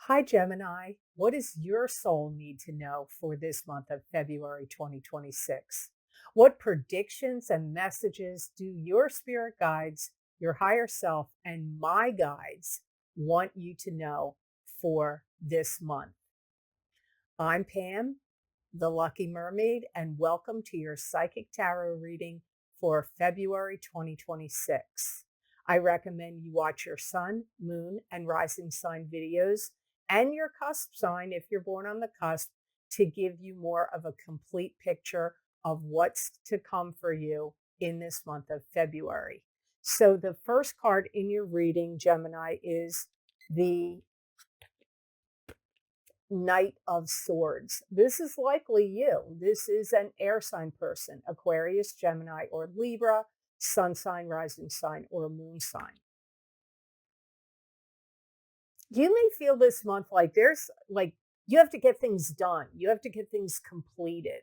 Hi, Gemini. What does your soul need to know for this month of February 2026? What predictions and messages do your spirit guides, your higher self, and my guides want you to know for this month? I'm Pam, the Lucky Mermaid, and welcome to your psychic tarot reading for February 2026. I recommend you watch your sun, moon, and rising sign videos and your cusp sign if you're born on the cusp to give you more of a complete picture of what's to come for you in this month of February. So, the first card in your reading, Gemini, is the Knight of Swords. This is likely you. This is an air sign person, Aquarius, Gemini, or Libra, sun sign, rising sign, or moon sign. You may feel this month like you have to get things done. You have to get things completed.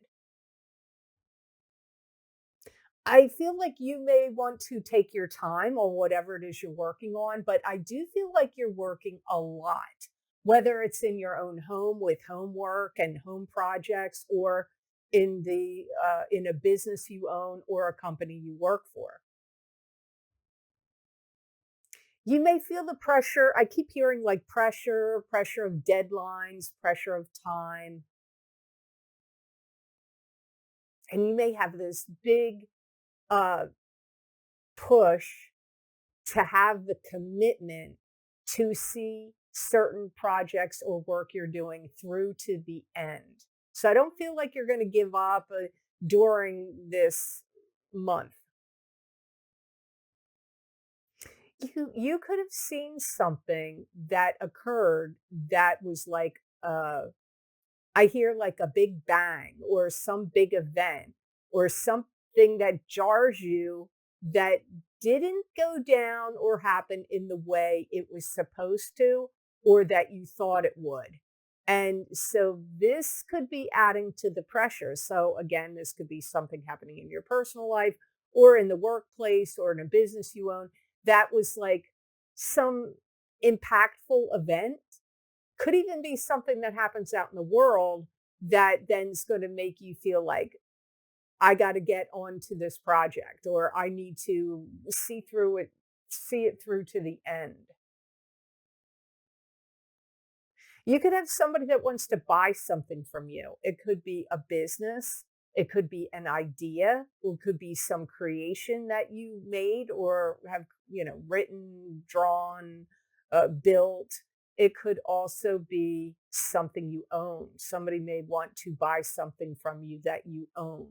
I feel like you may want to take your time on whatever it is you're working on, but I do feel like you're working a lot, whether it's in your own home with homework and home projects, or in a business you own or a company you work for. You may feel the pressure. I keep hearing like pressure of deadlines, pressure of time, and you may have this big uh, push to have the commitment to see certain projects or work you're doing through to the end. So I don't feel like you're going to give up during this month. You could have seen something that occurred that was like I hear like a big bang or some big event or something that jars you that didn't go down or happen in the way it was supposed to or that you thought it would. And so this could be adding to the pressure. So again, this could be something happening in your personal life or in the workplace or in a business you own that was like some impactful event, could even be something that happens out in the world that then is going to make you feel like I got to get onto this project or I need to see it through to the end. You could have somebody that wants to buy something from you. It could be a business, it could be an idea, or it could be some creation that you made or have, written, drawn, built. It could also be something you own. Somebody may want to buy something from you that you own.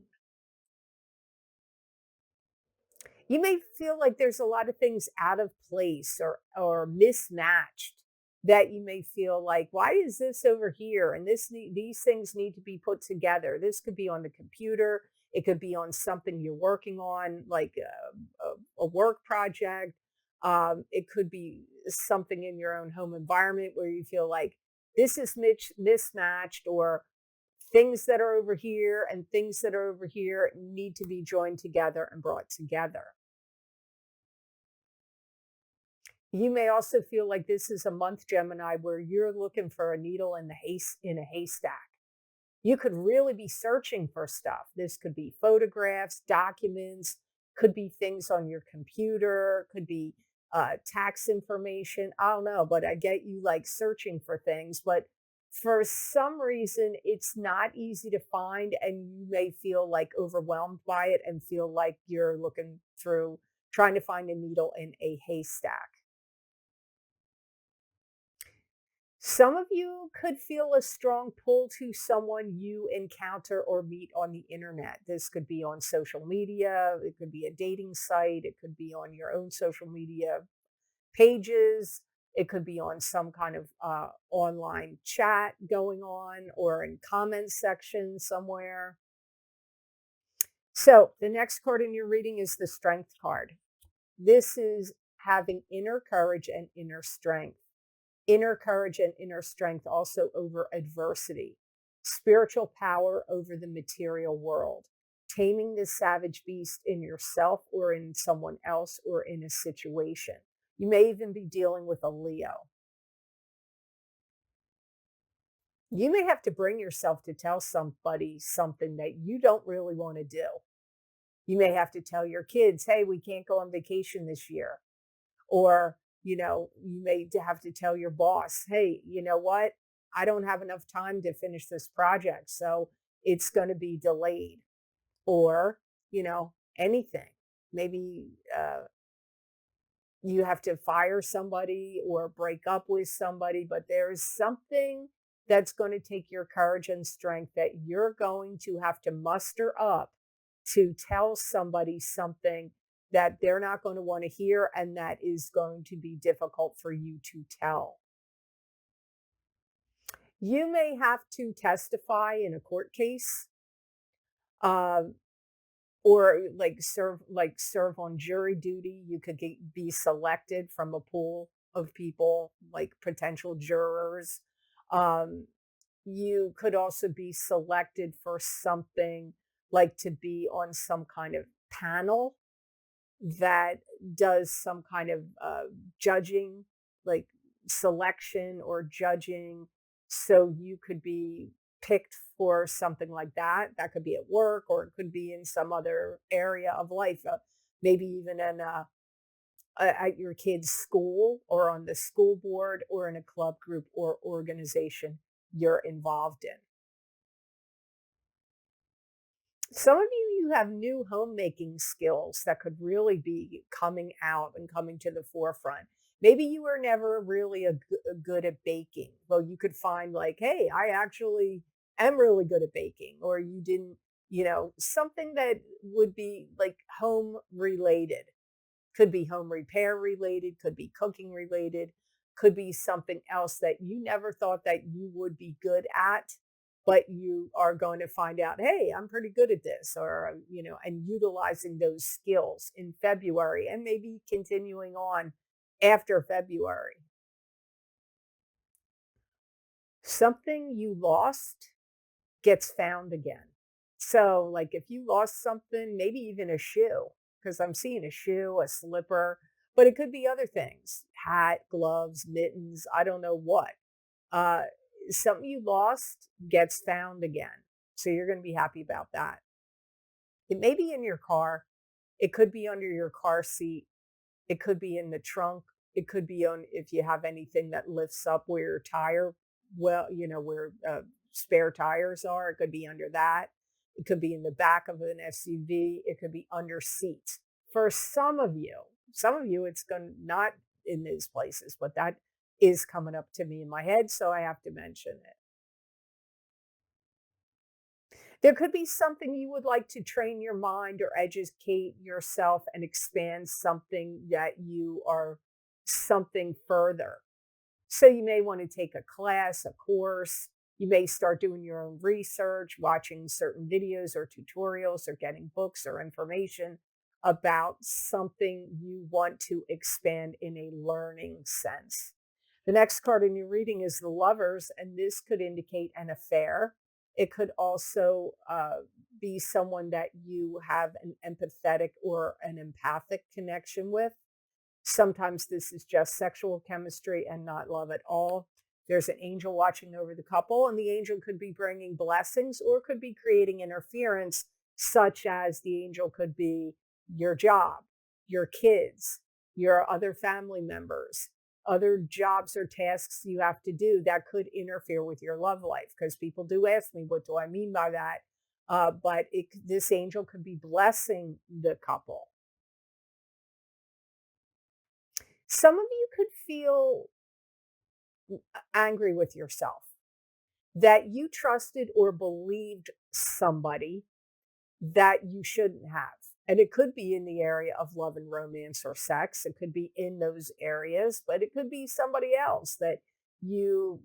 You may feel like there's a lot of things out of place or mismatched that you may feel like, why is this over here? And these things need to be put together. This could be on the computer. It could be on something you're working on, like a work project. It could be something in your own home environment where you feel like this is mismatched, or things that are over here and things that are over here need to be joined together and brought together. You may also feel like this is a month, Gemini, where you're looking for a needle in a haystack. You could really be searching for stuff. This could be photographs, documents, could be things on your computer, could be tax information. I don't know, but I get you like searching for things. But for some reason, it's not easy to find, and you may feel like overwhelmed by it and feel like you're looking through, trying to find a needle in a haystack. Some of you could feel a strong pull to someone you encounter or meet on the internet. This could be on social media, it could be a dating site, it could be on your own social media pages, it could be on some kind of online chat going on or in comment section somewhere. So the next card in your reading is the Strength card. This is having inner courage and inner strength. Inner courage and inner strength also over adversity, spiritual power over the material world, taming the savage beast in yourself or in someone else or in a situation. You may even be dealing with a Leo. You may have to bring yourself to tell somebody something that you don't really want to do. You may have to tell your kids, hey, we can't go on vacation this year. Or, you may have to tell your boss, hey, you know what? I don't have enough time to finish this project. So it's going to be delayed. Or, anything. Maybe you have to fire somebody or break up with somebody, but there is something that's going to take your courage and strength that you're going to have to muster up to tell somebody something that they're not going to want to hear and that is going to be difficult for you to tell. You may have to testify in a court case. Um, or serve on jury duty. You could be selected from a pool of people, like potential jurors. Um, you could also be selected for something like to be on some kind of panel that does some kind of judging, like selection or judging. So you could be picked for something like that. That could be at work or it could be in some other area of life, maybe even at your kid's school or on the school board or in a club group or organization you're involved in. Some of you have new homemaking skills that could really be coming out and coming to the forefront. Maybe you were never really good at baking. Well, you could find like, hey, I actually am really good at baking, or you didn't, something that would be like home related. Could be home repair related, could be cooking related, could be something else that you never thought that you would be good at, but you are going to find out, hey, I'm pretty good at this, or, and utilizing those skills in February and maybe continuing on after February. Something you lost gets found again. So, like if you lost something, maybe even a shoe, because I'm seeing a shoe, a slipper, but it could be other things hat, gloves, mittens, I don't know what. Uh, Something you lost gets found again. So, you're going to be happy about that. It may be in your car, it could be under your car seat, it could be in the trunk, it could be on if you have anything that lifts up where your tire, well, where spare tires are, it could be under that. It could be in the back of an SUV, it could be under seats. For some of you, it's going not in these places, but that is coming up to me in my head, so I have to mention it. There could be something you would like to train your mind or educate yourself and expand something that you are something further. So you may want to take a class, a course. You may start doing your own research, watching certain videos or tutorials or getting books or information about something you want to expand in a learning sense. The next card in your reading is the Lovers, and this could indicate an affair. It could also be someone that you have an empathetic or an empathic connection with. Sometimes this is just sexual chemistry and not love at all. There's an angel watching over the couple, and the angel could be bringing blessings or could be creating interference, such as the angel could be your job, your kids, your other family members, other jobs or tasks you have to do that could interfere with your love life. Because people do ask me, what do I mean by that? But this angel could be blessing the couple. Some of you could feel angry with yourself that you trusted or believed somebody that you shouldn't have. And it could be in the area of love and romance or sex. It could be in those areas, but it could be somebody else that you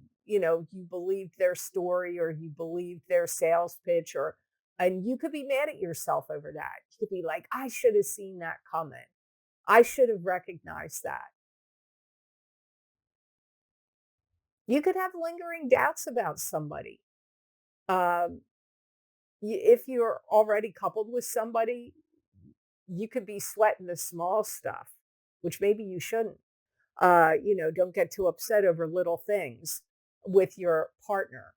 believed their story or you believed their sales pitch and you could be mad at yourself over that. You could be like, I should have seen that coming. I should have recognized that. You could have lingering doubts about somebody. Um, if you're already coupled with somebody, you could be sweating the small stuff, which maybe you shouldn't. Don't get too upset over little things with your partner.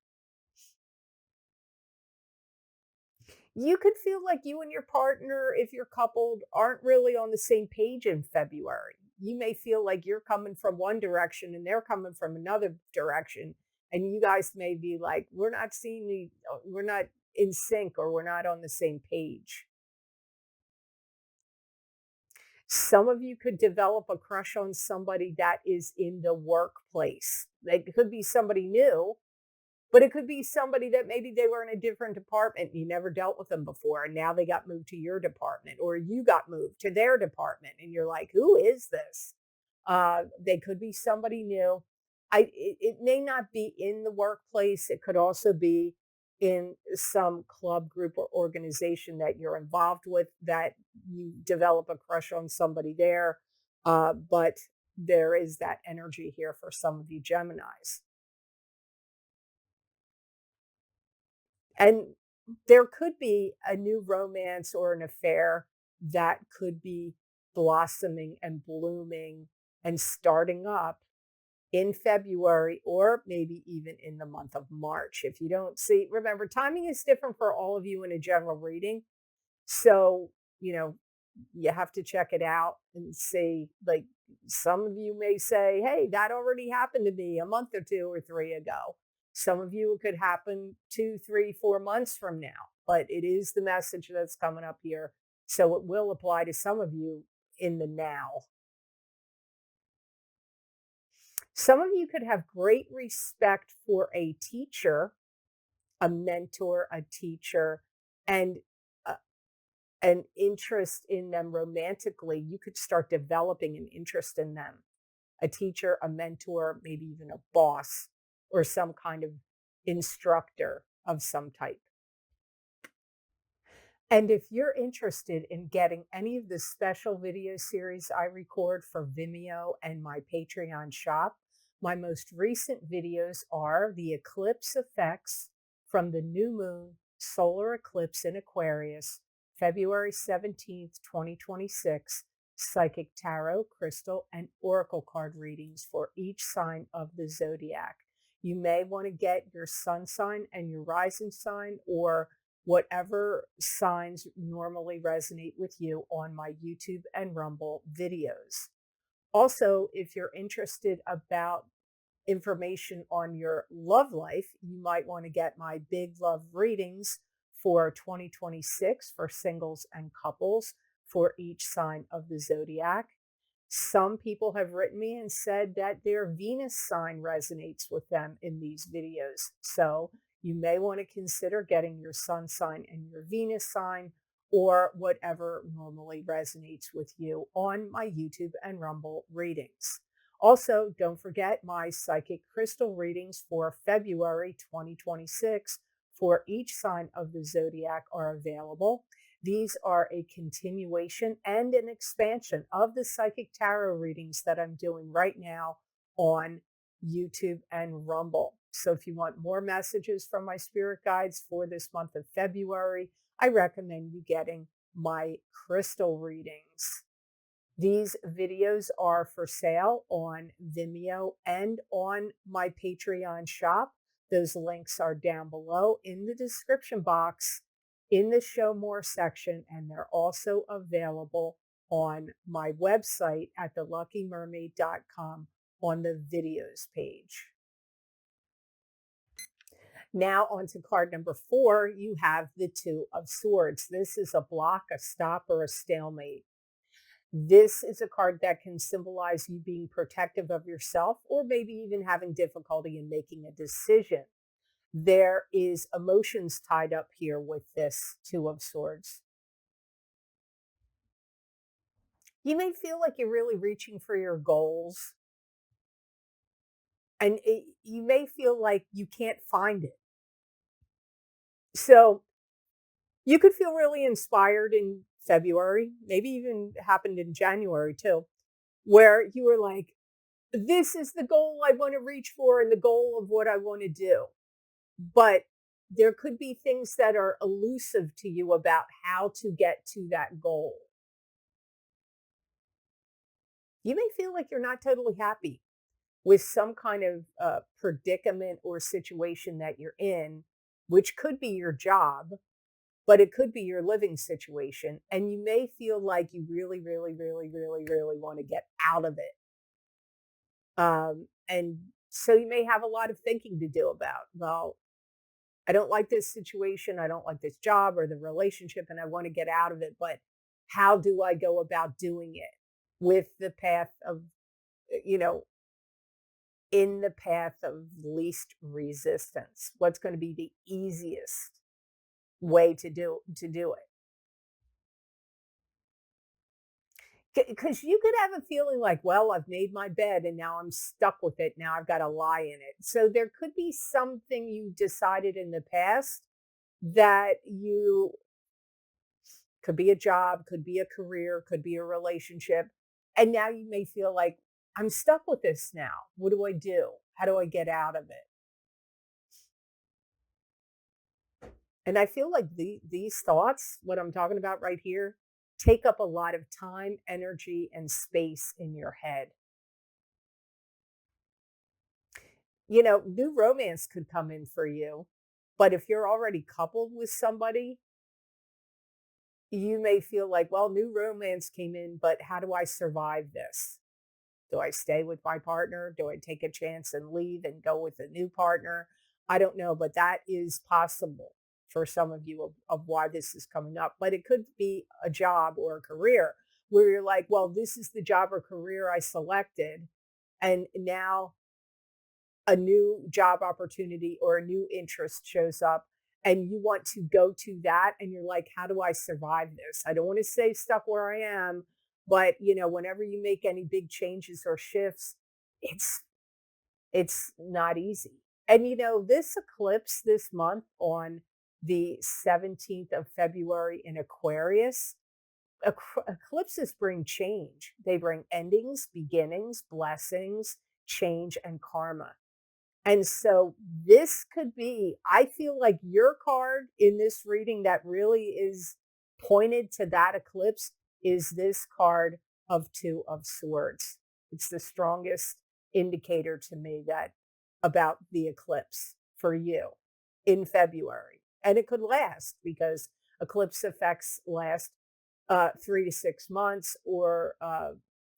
You could feel like you and your partner, if you're coupled, aren't really on the same page in February. You may feel like you're coming from one direction and they're coming from another direction. And you guys may be like, we're not in sync, or we're not on the same page. Some of you could develop a crush on somebody that is in the workplace. It could be somebody new, but it could be somebody that maybe they were in a different department. You never dealt with them before, and now they got moved to your department, or you got moved to their department, and you're like, "Who is this?" They could be somebody new. It may not be in the workplace. It could also be in some club, group, or organization that you're involved with, that you develop a crush on somebody there. But there is that energy here for some of you Geminis. And there could be a new romance or an affair that could be blossoming and blooming and starting up in February, or maybe even in the month of March. If you don't see, remember, timing is different for all of you in a general reading. So, you have to check it out and see. Like, some of you may say, hey, that already happened to me a month or two or three ago. Some of you, it could happen 2, 3, 4 months from now, but it is the message that's coming up here. So it will apply to some of you in the now. Some of you could have great respect for a teacher, a mentor, a teacher, and uh, an interest in them romantically. You could start developing an interest in them. A teacher, a mentor, maybe even a boss, or some kind of instructor of some type. And if you're interested in getting any of the special video series I record for Vimeo and my Patreon shop, my most recent videos are the eclipse effects from the new moon solar eclipse in Aquarius, February 17th, 2026, psychic tarot, crystal, and oracle card readings for each sign of the zodiac. You may want to get your sun sign and your rising sign, or whatever signs normally resonate with you, on my YouTube and Rumble videos. Also, if you're interested about information on your love life, you might want to get my big love readings for 2026 for singles and couples for each sign of the zodiac. Some people have written me and said that their Venus sign resonates with them in these videos. So you may want to consider getting your sun sign and your Venus sign, or whatever normally resonates with you, on my YouTube and Rumble readings. Also, don't forget my psychic crystal readings for February 2026 for each sign of the zodiac are available. These are a continuation and an expansion of the psychic tarot readings that I'm doing right now on YouTube and Rumble. So if you want more messages from my spirit guides for this month of February, I recommend you getting my crystal readings. These videos are for sale on Vimeo and on my Patreon shop. Those links are down below in the description box in the Show More section, and they're also available on my website at theluckymermaid.com on the videos page. Now on to card number 4, you have the Two of Swords. This is a block, a stop, or a stalemate. This is a card that can symbolize you being protective of yourself, or maybe even having difficulty in making a decision. There is emotions tied up here with this Two of Swords. You may feel like you're really reaching for your goals, and you may feel like you can't find it. So you could feel really inspired in February, maybe even happened in January too, where you were like, this is the goal I want to reach for and the goal of what I want to do. But there could be things that are elusive to you about how to get to that goal. You may feel like you're not totally happy with some kind of predicament or situation that you're in, which could be your job. but it could be your living situation. And you may feel like you really, really, really, really, really want to get out of it. And so you may have a lot of thinking to do about, well, I don't like this situation. I don't like this job or the relationship, and I want to get out of it. But how do I go about doing it with the path of, you know, in the path of least resistance? What's going to be the easiest way to do it? Because you could have a feeling like, well, I've made my bed and now I'm stuck with it. Now I've got to lie in it. So there could be something you decided in the past that you could be a job, could be a career, could be a relationship. And now you may feel like, I'm stuck with this now. What do I do? How do I get out of it? And I feel like these thoughts, what I'm talking about right here, take up a lot of time, energy, and space in your head. New romance could come in for you, but if you're already coupled with somebody, you may feel like, well, new romance came in, but how do I survive this? Do I stay with my partner? Do I take a chance and leave and go with a new partner? I don't know, but that is possible for some of you of why this is coming up. But it could be a job or a career where you're like, well, this is the job or career I selected. And now a new job opportunity or a new interest shows up and you want to go to that and you're like, how do I survive this? I don't want to stay stuck where I am, but whenever you make any big changes or shifts, it's it's not easy. And this eclipse this month on the 17th of February in Aquarius, eclipses bring change. They bring endings, beginnings, blessings, change, and karma. And so this could be, I feel like your card in this reading that really is pointed to that eclipse is this card of Two of Swords. It's the strongest indicator to me that about the eclipse for you in February. And it could last because eclipse effects last 3 to 6 months or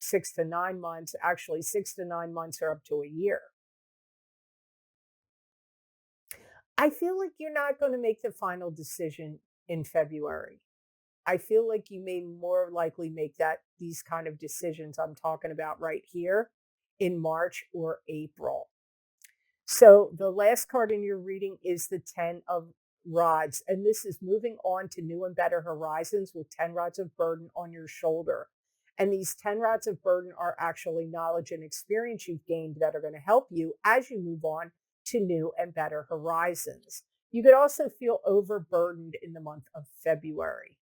6 to 9 months. Actually, 6 to 9 months are up to a year. I feel like you're not going to make the final decision in February. I feel like you may more likely make these kind of decisions I'm talking about right here in March or April. So the last card in your reading is the 10 of Rods, and this is moving on to new and better horizons with 10 rods of burden on your shoulder. And these 10 rods of burden are actually knowledge and experience you've gained that are going to help you as you move on to new and better horizons. You could also feel overburdened in the month of February.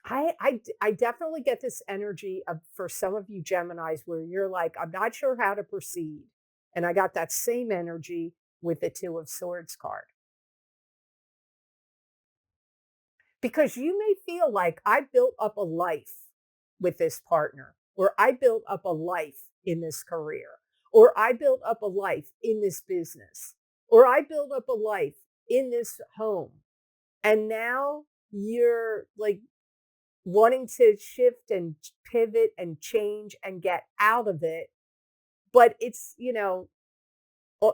I definitely get this energy for some of you Geminis where you're like, I'm not sure how to proceed. And I got that same energy with the Two of Swords card. Because you may feel like I built up a life with this partner, or I built up a life in this career, or I built up a life in this business, or I built up a life in this home. And now you're like wanting to shift and pivot and change and get out of it. But it's,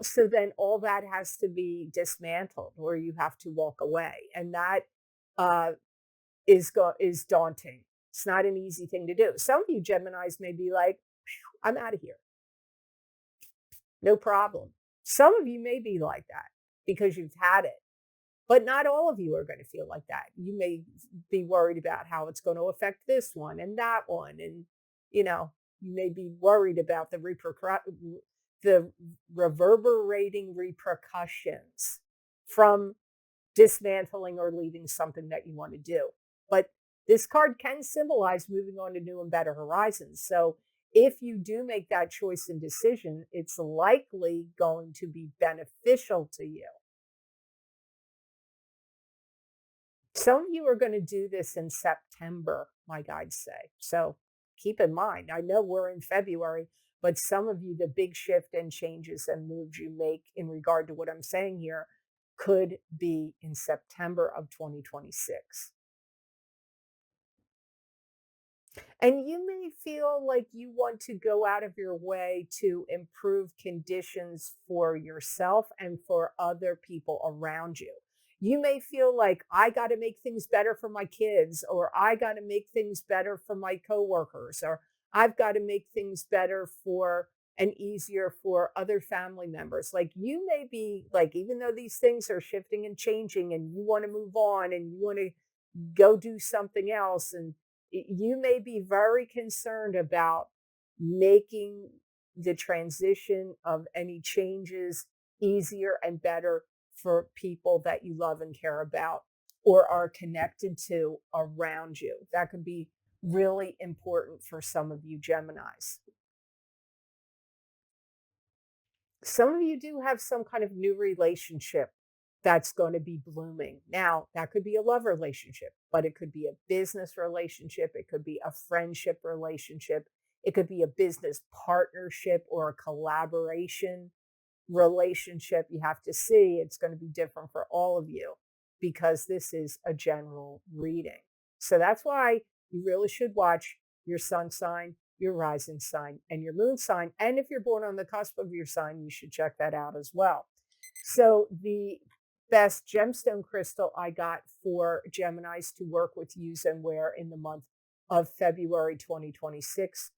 so then all that has to be dismantled or you have to walk away. And that uh, is daunting. It's not an easy thing to do. Some of you Geminis may be like, I'm out of here. No problem. Some of you may be like that because you've had it. But not all of you are going to feel like that. You may be worried about how it's going to affect this one and that one. And, you may be worried about the reverberating repercussions from dismantling or leaving something that you want to do. But this card can symbolize moving on to new and better horizons. So if you do make that choice and decision, it's likely going to be beneficial to you. Some of you are going to do this in September, my guides say. So keep in mind, I know we're in February, but some of you, the big shift and changes and moves you make in regard to what I'm saying here could be in September of 2026. And you may feel like you want to go out of your way to improve conditions for yourself and for other people around you. You may feel like I got to make things better for my kids, or I got to make things better for my coworkers, or I've got to make things better for and easier for other family members. Like you may be like, even though these things are shifting and changing and you want to move on and you want to go do something else, and you may be very concerned about making the transition of any changes easier and better for people that you love and care about or are connected to around you. That could be really important for some of you Geminis. Some of you do have some kind of new relationship that's going to be blooming. Now, that could be a love relationship, but it could be a business relationship. It could be a friendship relationship. It could be a business partnership or a collaboration relationship. You have to see it's going to be different for all of you because this is a general reading. So that's why you really should watch your sun sign, your rising sign, and your moon sign. And if you're born on the cusp of your sign, you should check that out as well. So the best gemstone crystal I got for Geminis to work with, use, and wear in the month of February 2026.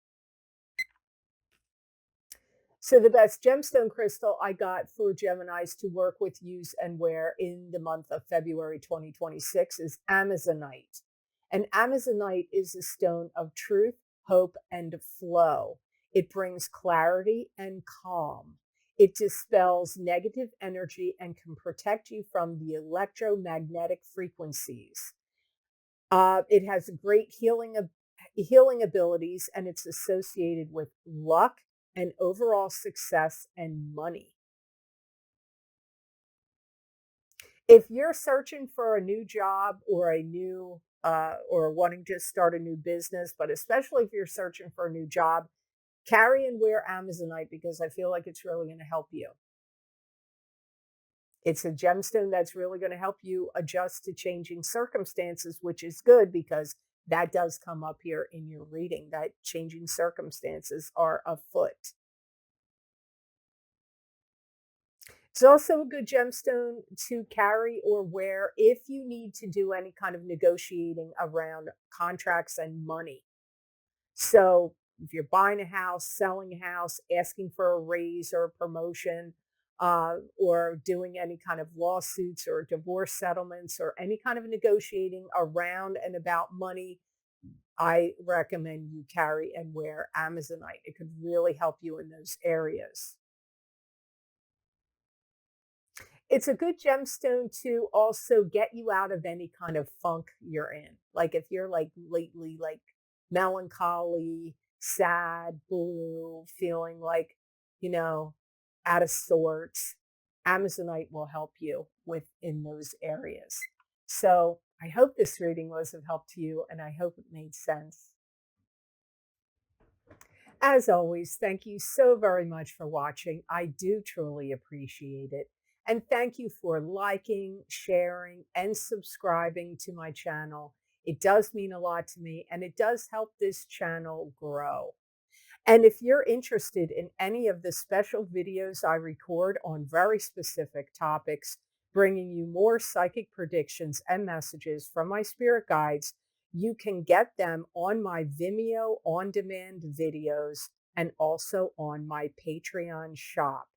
So the best gemstone crystal I got for Geminis to work with, use, and wear in the month of February 2026 is Amazonite. And Amazonite is a stone of truth, hope, and flow. It brings clarity and calm. It dispels negative energy and can protect you from the electromagnetic frequencies. It has great healing abilities, and it's associated with luck and overall success and money. If you're searching for a new job or a new or wanting to start a new business, but especially if you're searching for a new job, carry and wear Amazonite because I feel like it's really going to help you. It's a gemstone that's really going to help you adjust to changing circumstances, which is good because that does come up here in your reading, that changing circumstances are afoot. It's also a good gemstone to carry or wear if you need to do any kind of negotiating around contracts and money. So if you're buying a house, selling a house, asking for a raise or a promotion, or doing any kind of lawsuits or divorce settlements or any kind of negotiating around and about money, I recommend you carry and wear Amazonite. It could really help you in those areas. It's a good gemstone to also get you out of any kind of funk you're in. Like if you're like lately like melancholy, sad, blue, feeling like, you know, out of sorts, Amazonite will help you within those areas. So I hope this reading was of help to you and I hope it made sense. As always, thank you so very much for watching. I do truly appreciate it. And thank you for liking, sharing, and subscribing to my channel. It does mean a lot to me, and it does help this channel grow. And if you're interested in any of the special videos I record on very specific topics, bringing you more psychic predictions and messages from my spirit guides, you can get them on my Vimeo on-demand videos and also on my Patreon shop.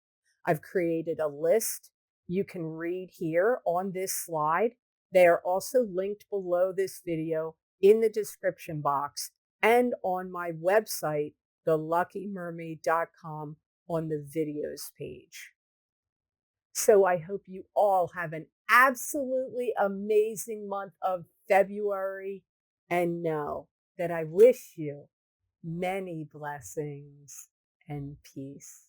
I've created a list you can read here on this slide. They are also linked below this video in the description box and on my website, theluckymermaid.com, on the videos page. So I hope you all have an absolutely amazing month of February, and know that I wish you many blessings and peace.